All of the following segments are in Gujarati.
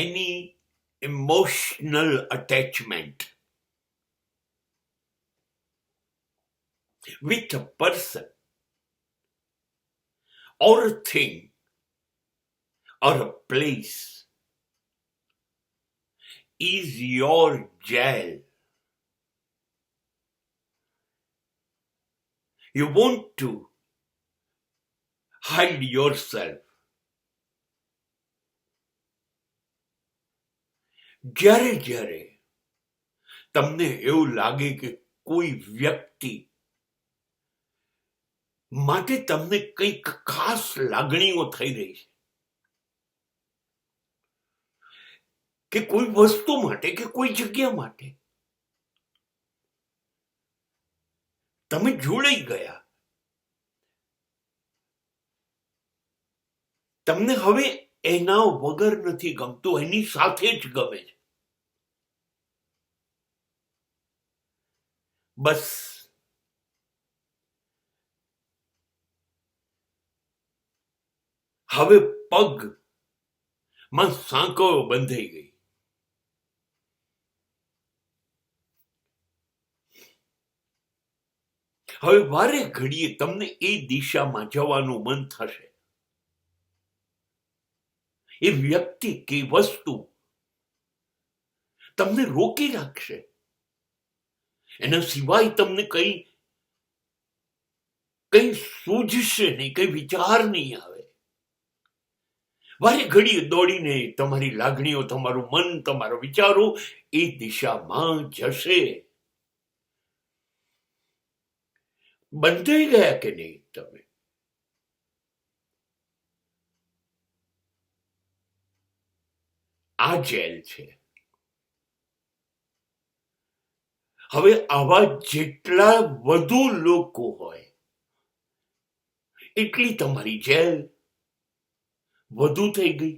any emotional attachment with a person or a thing or a place is your jail. You want to hide yourself. જ્યારે તમને એવું લાગે કે કોઈ વ્યક્તિ માટે તમને કંઈક ખાસ લાગણીઓ થઈ રહી છે, કે કોઈ વસ્તુ માટે કે કોઈ જગ્યા માટે તમે જોડાઈ ગયા, તમને હવે એના વગર નથી ગમતું, એની સાથે જ ગમે છે. બસ હવે પગમાં સાંકળો બંધાઈ ગઈ. હવે વારે ઘડીએ તમને એ દિશામાં જવાનું મન થશે. એ વ્યક્તિ કે વસ્તુ તમને રોકી રાખશે. એના સિવાય તમને કઈ સૂઝશે નહીં, કઈ વિચાર નહીં આવે. વારે ઘડીએ દોડીને તમારી લાગણીઓ, તમારું મન, તમારા વિચારો એ દિશામાં જશે. બંધાઈ ગયા કે નહીં તમે? આ જેલ છે. હવે આવા જેટલા વધુ લોકો હોય એટલી તમારી જેલ વધુ થઈ ગઈ.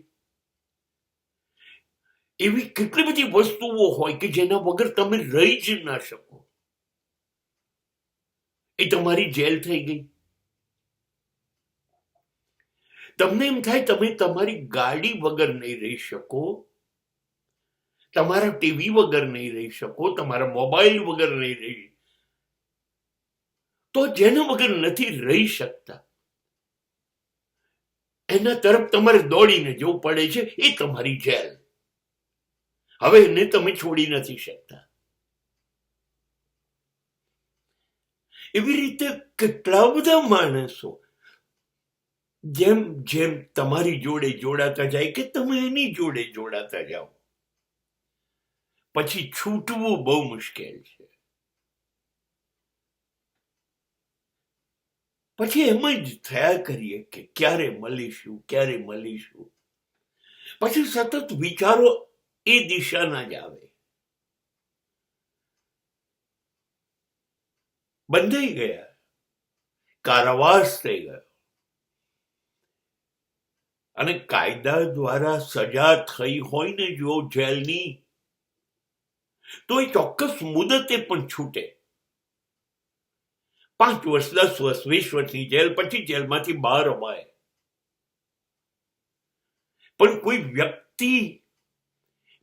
એવી કેટલી બધી વસ્તુઓ હોય કે જેના વગર તમે રહી જ ના શકો. એ તમારી જેલ થઈ ગઈ. તમને એમ થાય તમે તમારી ગાડી વગર નહીં રહી શકો, તમારા ટીવી વગર નહીં રહી શકો, તમારા મોબાઈલ વગર નહીં રહી, તો જેના વગર નથી રહી શકતા એના તરફ તમારે દોડીને જવું પડે છે. એ તમારી જેલ. હવે એને તમે છોડી નથી શકતા. એવી રીતે કેટલા બધા માણસો જેમ જેમ તમારી જોડે જોડાતા જાય કે તમે એની જોડે જોડાતા જાઓ, પછી છૂટવું બહુ મુશ્કેલ છે. પછી એમ જ થયા કરીએ કે ક્યારે મળીશું, ક્યારે મળીશું. પછી સતત વિચારો એ દિશાના જ આવે. બંધાઈ ગયા, કારાવાસ થઈ ગયો. અને કાયદા દ્વારા સજા થઈ હોય ને જો જેલની, તો એ ચોક્કસ મુદતે પણ છૂટે. 5 વર્ષ, 10 વર્ષ, 20 વર્ષની જેલ, પછી જેલમાંથી બહાર અવાય. પણ કોઈ વ્યક્તિ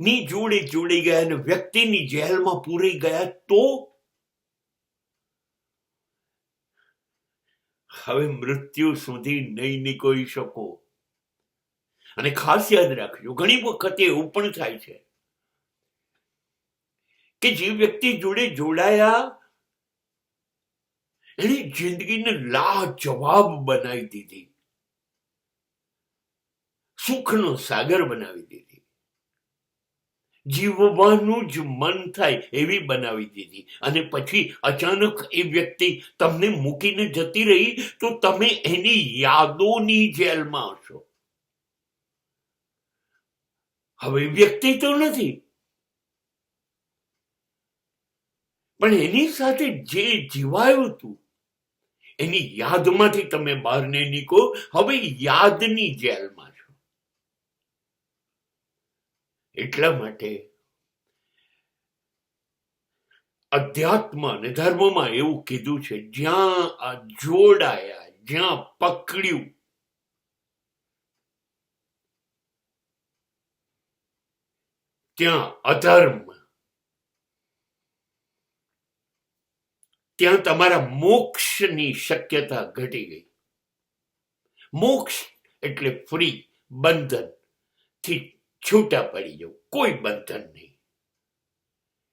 ની જોડે જોડી ગયા અને વ્યક્તિની જેલમાં પૂરી ગયા તો હવે મૃત્યુ સુધી નહીં નીકળી શકો. અને ખાસ યાદ રાખજો, ઘણી વખત એવું પણ થાય છે કે જે વ્યક્તિ જોડે જોડાયા એની જિંદગીને લાજવાબ બનાવી દીધી, સુખનો સાગર બનાવી દીધી, જીવવાનું જ મન થાય એવી બનાવી દીધી. અને પછી અચાનક એ વ્યક્તિ તમને મૂકીને જતી રહી તો તમે એની યાદોની જેલમાં હશો. હવે વ્યક્તિ તો નથી, પણ એની સાથે જે જીવાયું હતું એની યાદમાંથી તમે બહાર નહીં નીકળો. હવે યાદની જેલમાં છો. એટલા માટે અધ્યાત્મ અને ધર્મમાં એવું કીધું છે, જ્યાં આ જોડાયા, જ્યાં પકડ્યું, ત્યાં અધર્મ, ત્યાં તમારા મોક્ષની શક્યતા ઘટી ગઈ. મોક્ષ એટલે ફ્રી, બંધન થી છૂટા પડી જવું, કોઈ બંધન નહીં,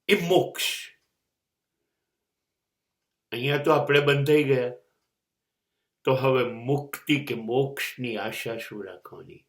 એ મોક્ષ. અહીંયા તો આપણે બંધાઈ ગયા, તો હવે મુક્તિ કે મોક્ષની આશા શું રાખવાની?